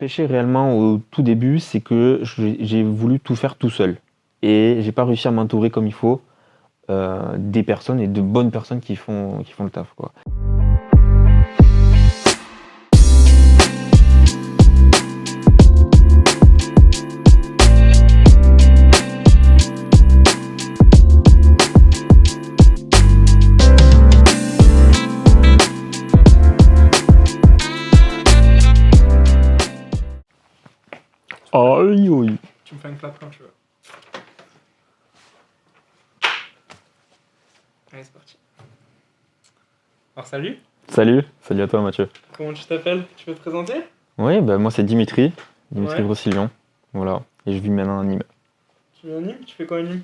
péché réellement au tout début, c'est que j'ai voulu tout faire tout seul. Et j'ai pas réussi à m'entourer comme il faut des personnes et de bonnes personnes qui font le taf, quoi. Aïe, aïe. Tu me fais un clap quand tu veux. Allez, c'est parti. Alors, salut. Salut à toi Mathieu. Comment tu t'appelles? Tu peux te présenter? Oui, bah, moi c'est Dimitri Ouais. Grossillon. Voilà. Et je vis maintenant à Nîmes. Tu es à Nîmes? Tu fais quoi à Nîmes?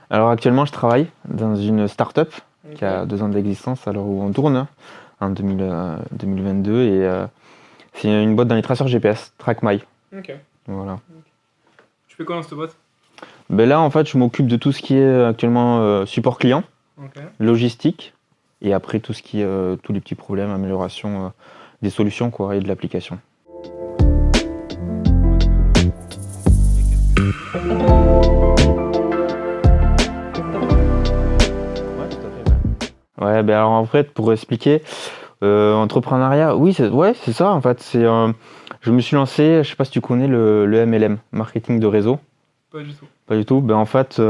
Alors actuellement, je travaille dans une start-up qui a Ok. 2 ans d'existence à l'heure où on tourne, en 2022. Et c'est une boîte dans les traceurs GPS, TrackMy. Ok. Voilà. Tu fais quoi dans cette boîte? Ben là, en fait, je m'occupe de tout ce qui est actuellement support client, Ok. logistique, et après tout ce qui est tous les petits problèmes, amélioration des solutions, quoi, et de l'application. Ouais, tout à fait. Ouais, ben alors en fait, pour expliquer, entrepreneuriat, oui, c'est ça en fait. Je me suis lancé, je sais pas si tu connais le MLM, marketing de réseau. Pas du tout. Pas du tout. Ben en fait,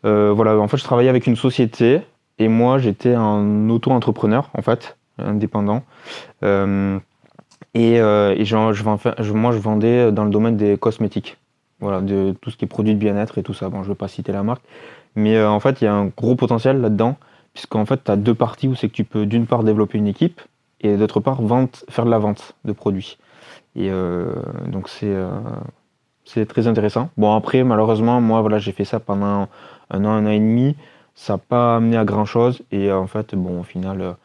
voilà, en fait, je travaillais avec une société et moi, j'étais un auto-entrepreneur en fait, indépendant. Euh, moi, je vendais dans le domaine des cosmétiques. Voilà, de tout ce qui est produits de bien-être et tout ça. Bon, je ne vais pas citer la marque, mais en fait, il y a un gros potentiel là-dedans, puisqu'en fait, tu as deux parties où c'est que tu peux d'une part développer une équipe et d'autre part faire de la vente de produits. Et donc, c'est très intéressant. Bon, après, malheureusement, moi, voilà, j'ai fait ça pendant un an et demi. Ça n'a pas amené à grand-chose. Et en fait, bon, au final,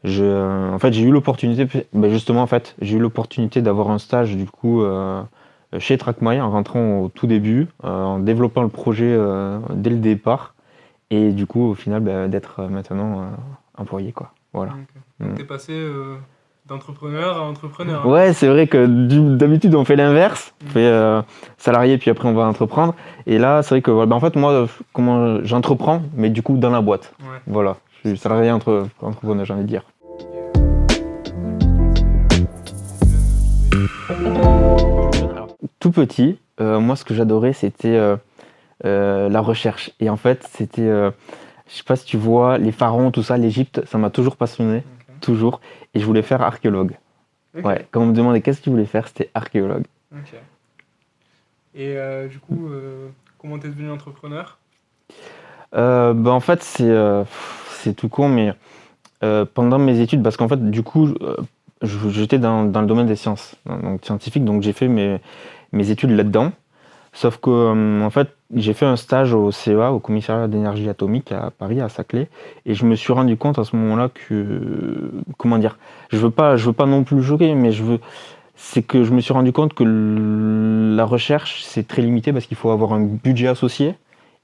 en fait, j'ai eu l'opportunité, ben justement, en fait, j'ai eu l'opportunité d'avoir un stage, du coup, chez TrackMy en rentrant au tout début, en développant le projet dès le départ. Et du coup, au final, ben, d'être maintenant employé, quoi. Voilà. Ok. Donc, t'es passé d'entrepreneur à entrepreneur. Ouais, c'est vrai que d'habitude on fait l'inverse, on fait salarié puis après on va entreprendre. Et là, c'est vrai que en fait moi, comment j'entreprends, mais du coup dans la boîte. Ouais. Voilà, je suis salarié entrepreneur, j'ai envie de dire. Alors, tout petit, moi ce que j'adorais c'était la recherche. Et en fait, c'était, je sais pas si tu vois, les pharaons, tout ça, l'Égypte, ça m'a toujours passionné, Ok. toujours. Et je voulais faire archéologue. Ok. Ouais, quand on me demandait qu'est-ce que tu voulais faire, c'était archéologue. Ok. Et du coup, comment t'es devenu entrepreneur? En fait, c'est tout con, mais pendant mes études, parce qu'en fait, du coup, j'étais dans le domaine des sciences, donc scientifique, donc j'ai fait mes études là-dedans. Sauf que, en fait, j'ai fait un stage au CEA, au Commissariat d'énergie atomique à Paris, à Saclay, et je me suis rendu compte à ce moment-là que, comment dire, je veux pas non plus choquer, mais c'est que je me suis rendu compte que la recherche, c'est très limité parce qu'il faut avoir un budget associé.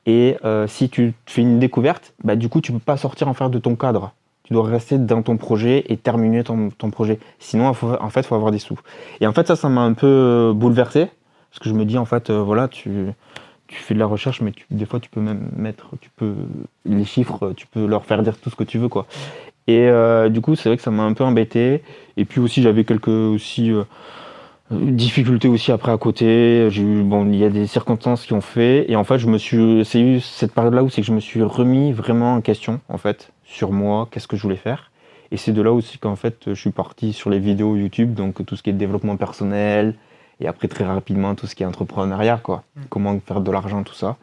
Et si tu fais une découverte, bah, du coup, tu ne peux pas sortir en faire de ton cadre. Tu dois rester dans ton projet et terminer ton projet. Sinon, en fait, il faut avoir des sous. Et en fait, ça m'a un peu bouleversé. Parce que je me dis, en fait, voilà, tu fais de la recherche, mais des fois, tu peux même les chiffres, tu peux leur faire dire tout ce que tu veux, quoi. Et du coup, c'est vrai que ça m'a un peu embêté. Et puis aussi, j'avais quelques aussi difficultés aussi après à côté. Bon, il y a des circonstances qui ont fait. Et en fait, c'est eu cette période-là où c'est que je me suis remis vraiment en question, en fait, sur moi, qu'est-ce que je voulais faire. Et c'est de là aussi qu'en fait, je suis parti sur les vidéos YouTube, donc tout ce qui est développement personnel. Et après, très rapidement, tout ce qui est entrepreneuriat, quoi. Comment faire de l'argent, tout ça.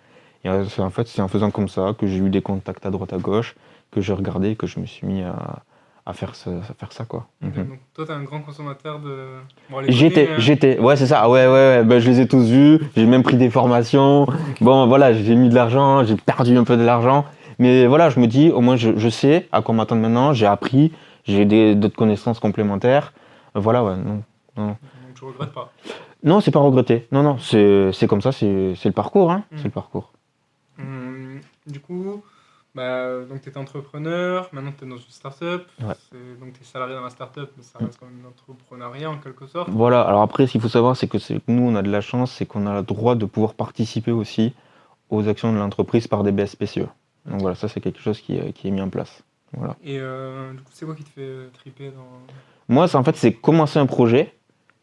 Et en fait, c'est en faisant comme ça que j'ai eu des contacts à droite à gauche, que j'ai regardé, que je me suis mis à faire ça, quoi. Ok, Mhm. donc toi, t'es un grand consommateur de... Bon, les connaît, mais, J'étais, ouais, c'est ça, ah ouais, ben, je les ai tous vus, j'ai même pris des formations. Bon, voilà, j'ai mis de l'argent, j'ai perdu un peu de l'argent. Mais voilà, je me dis, au moins, je sais à quoi m'attendre maintenant, j'ai appris, j'ai d'autres connaissances complémentaires. Voilà, ouais, non. donc tu regrettes pas. Non, c'est pas regretté. Non, non, c'est comme ça, c'est le parcours, hein. C'est le parcours. Du coup, Donc tu étais entrepreneur, maintenant tu es dans une start-up. Ouais. Donc tu es salarié dans la start-up, mais ça reste quand même un entrepreneuriat en quelque sorte. Voilà, alors après, ce qu'il faut savoir, c'est que nous, on a de la chance, c'est qu'on a le droit de pouvoir participer aussi aux actions de l'entreprise par des BSPCE. Donc voilà, ça, c'est quelque chose qui est mis en place. Voilà. Et du coup, c'est quoi qui te fait triper dans... Moi, en fait, c'est commencer un projet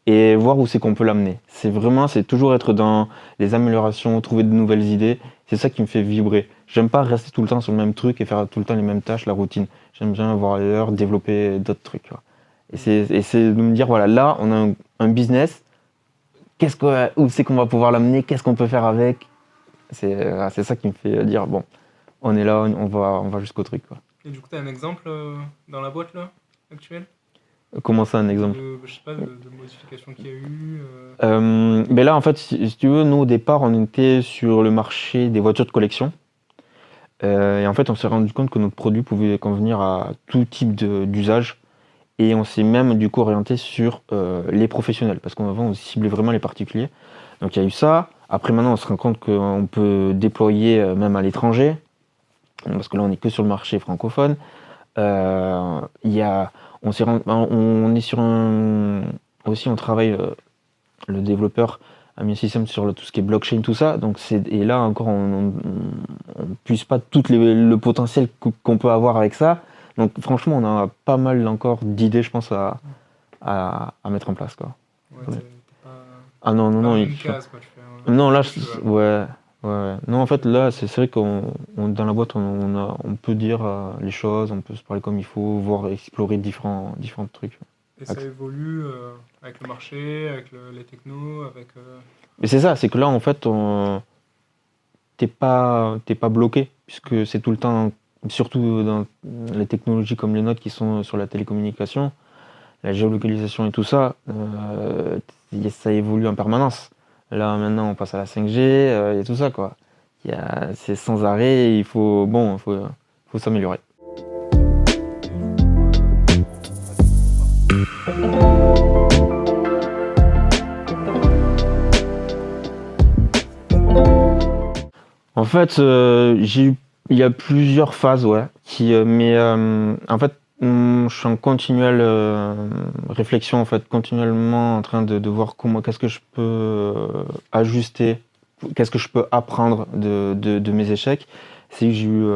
et voir où c'est qu'on peut l'amener. C'est toujours être dans les améliorations, trouver de nouvelles idées. C'est ça qui me fait vibrer. J'aime pas rester tout le temps sur le même truc et faire tout le temps les mêmes tâches, la routine. J'aime bien voir ailleurs, développer d'autres trucs. Tu vois. Et c'est de me dire, voilà, là, on a un business. Où c'est qu'on va pouvoir l'amener? Qu'est-ce qu'on peut faire avec? C'est ça qui me fait dire, bon, on est là, on va jusqu'au truc. Quoi. Et du coup, tu as un exemple dans la boîte là, actuelle? Comment ça, un exemple? Je sais pas, de modifications qu'il y a eu. Ben là, en fait, si tu veux, nous, au départ, on était sur le marché des voitures de collection. Et en fait, on s'est rendu compte que notre produit pouvait convenir à tout type d'usage. Et on s'est même, du coup, orienté sur les professionnels. Parce qu'avant, on ciblait vraiment les particuliers. Donc, il y a eu ça. Après, maintenant, on se rend compte qu'on peut déployer même à l'étranger. Parce que là, on n'est que sur le marché francophone. On est sur un... Aussi, on travaille, le développeur a mis un système sur tout ce qui est blockchain, tout ça. Donc et là encore, on puise pas tout le potentiel qu'on peut avoir avec ça. Donc franchement, on a pas mal encore d'idées, je pense, à mettre en place. Quoi. Ouais, Ouais. t'es pas... Ah non, non, pas non. dans une case, quoi. Tu fais Non, là, ce que tu veux. ouais. Ouais. Non, en fait, là, c'est vrai dans la boîte, on peut dire les choses, on peut se parler comme il faut, voir explorer différents trucs. Et ça évolue avec le marché, avec les technos, avec... Mais c'est ça, c'est que là, en fait, t'es pas bloqué, puisque c'est tout le temps, surtout dans les technologies comme les nôtres qui sont sur la télécommunication, la géolocalisation et tout ça, ça évolue en permanence. Là, maintenant, on passe à la 5G, il y a tout ça, quoi. C'est sans arrêt, faut s'améliorer. En fait, il y a plusieurs phases, ouais, mais en fait, je suis en continuelle réflexion, en fait, continuellement en train de voir qu'est-ce que je peux ajuster, qu'est-ce que je peux apprendre de mes échecs. C'est que j'ai eu,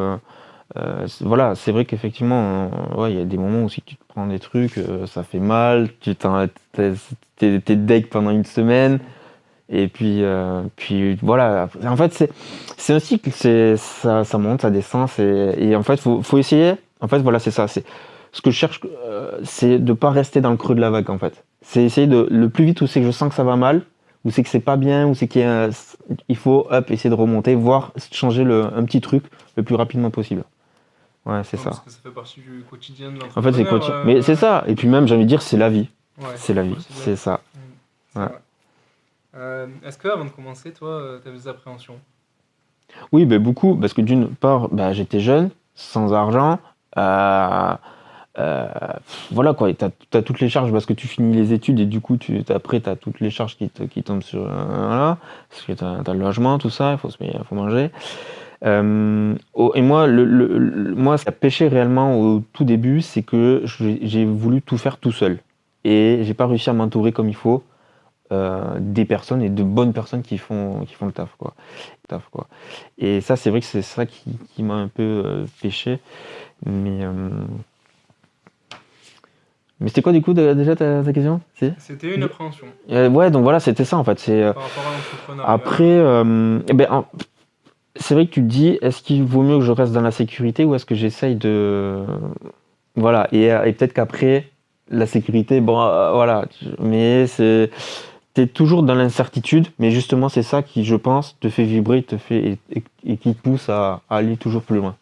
voilà, c'est vrai qu'effectivement, ouais, il y a des moments où si tu te prends des trucs, ça fait mal, t'es deg pendant une semaine. Et puis voilà. En fait, c'est un cycle. Ça monte, ça descend. Et en fait, faut essayer. En fait, voilà, c'est ça. C'est ce que je cherche, c'est de pas rester dans le creux de la vague. En fait, c'est essayer le plus vite où c'est que je sens que ça va mal, où c'est que c'est pas bien, où c'est il faut essayer de remonter, voire changer un petit truc le plus rapidement possible. Ouais, c'est ça. Parce que ça fait partie du quotidien de En fait, c'est l'entrepreneur. mais c'est ça. Et puis même, j'ai envie de dire, c'est la vie. Ouais, C'est la vie. C'est ça. C'est Ouais. vrai. Est-ce que avant de commencer, toi, tu avais des appréhensions? Oui, ben beaucoup, parce que d'une part, j'étais jeune, sans argent. Euh, voilà quoi, t'as toutes les charges parce que tu finis les études et du coup, après, t'as toutes les charges qui tombent sur. Voilà, parce que t'as le logement, tout ça, il faut manger. Et moi, moi, ce qui a pêché réellement au tout début, c'est que j'ai voulu tout faire tout seul. Et j'ai pas réussi à m'entourer comme il faut. Des personnes et de bonnes personnes qui font le taf quoi. Et ça c'est vrai que c'est ça qui m'a un peu pêché, mais c'était quoi du coup déjà ta question? C'était une appréhension Ouais, donc voilà, c'était ça en fait, c'est par rapport à l'entrepreneuriat. après c'est vrai que tu te dis, est-ce qu'il vaut mieux que je reste dans la sécurité ou est-ce que j'essaye de voilà, et peut-être qu'après la sécurité, bon voilà, mais t'es toujours dans l'incertitude, mais justement c'est ça qui, je pense, te fait vibrer, et qui te pousse à aller toujours plus loin.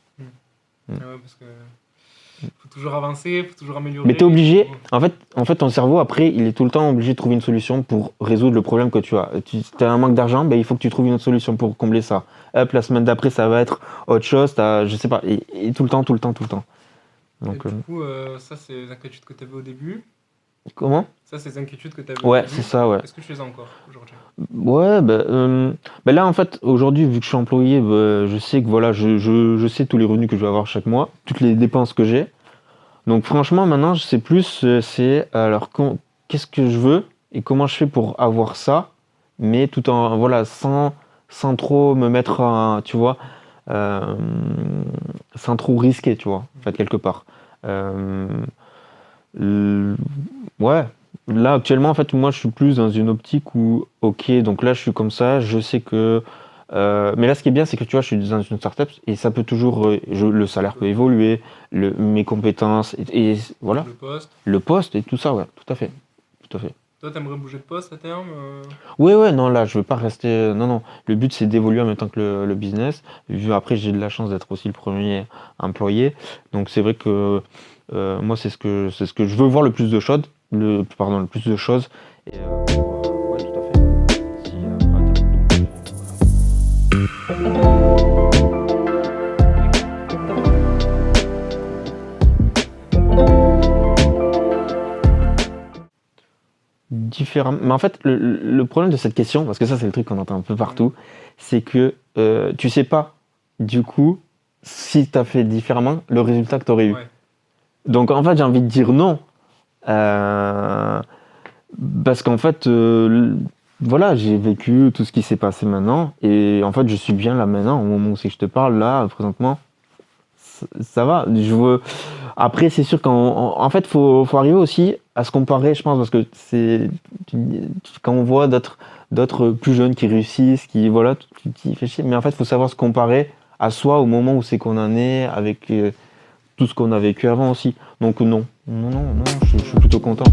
Ouais, parce que faut toujours avancer, faut toujours améliorer. Mais t'es obligé, en fait ton cerveau après il est tout le temps obligé de trouver une solution pour résoudre le problème que tu as. T'as un manque d'argent, il faut que tu trouves une autre solution pour combler ça. Hop, la semaine d'après ça va être autre chose, je sais pas, et tout le temps. Donc, Et du coup, ça c'est les inquiétudes que tu avais au début. Comment? Ça, ces inquiétudes que tu avais au Ouais, début, c'est ça, ouais. est-ce que tu les as encore aujourd'hui? Ouais, bah là, en fait, aujourd'hui, vu que je suis employé, bah, je sais que voilà, je sais tous les revenus que je vais avoir chaque mois, toutes les dépenses que j'ai. Donc franchement, maintenant, je sais plus, c'est alors qu'est-ce que je veux et comment je fais pour avoir ça, mais tout en, voilà, sans trop me mettre tu vois, euh, sans trop risquer, tu vois, en fait, quelque part. Euh, l- ouais, là, actuellement, en fait, moi, je suis plus dans une optique où, ok, donc là, je suis comme ça, je sais que. Mais là, ce qui est bien, c'est que tu vois, je suis dans une startup et ça peut toujours, le salaire peut évoluer, mes compétences et voilà, Le poste. le poste et tout ça, ouais, tout à fait, tout à fait. Toi, t'aimerais bouger de poste à terme? Ouais, ouais, non, là, je veux pas rester. Non, non, le but, c'est d'évoluer en même temps que le business. Après, j'ai de la chance d'être aussi le premier employé, donc c'est vrai que moi, c'est ce que je veux voir le plus de choses, pardon, le plus de choses. Et ouais, tout à fait. Si, différemment. Mais en fait, le problème de cette question, parce que ça, c'est le truc qu'on entend un peu partout, c'est que tu sais pas, du coup, si tu as fait différemment, le résultat que tu aurais eu. Ouais. Donc, en fait, j'ai envie de dire non. Euh, Parce qu'en fait, voilà, j'ai vécu tout ce qui s'est passé maintenant. Et en fait, je suis bien là maintenant, au moment où c'est que je te parle, là, présentement. Ça va. Après, c'est sûr qu'en fait, faut arriver aussi à se comparer, je pense, parce que quand on voit d'autres plus jeunes qui réussissent, qui, voilà, tu te dis, fait chier. Mais en fait, il faut savoir se comparer à soi au moment où c'est qu'on en est, avec tout ce qu'on a vécu avant aussi. Donc non, non, non, non, je suis plutôt content.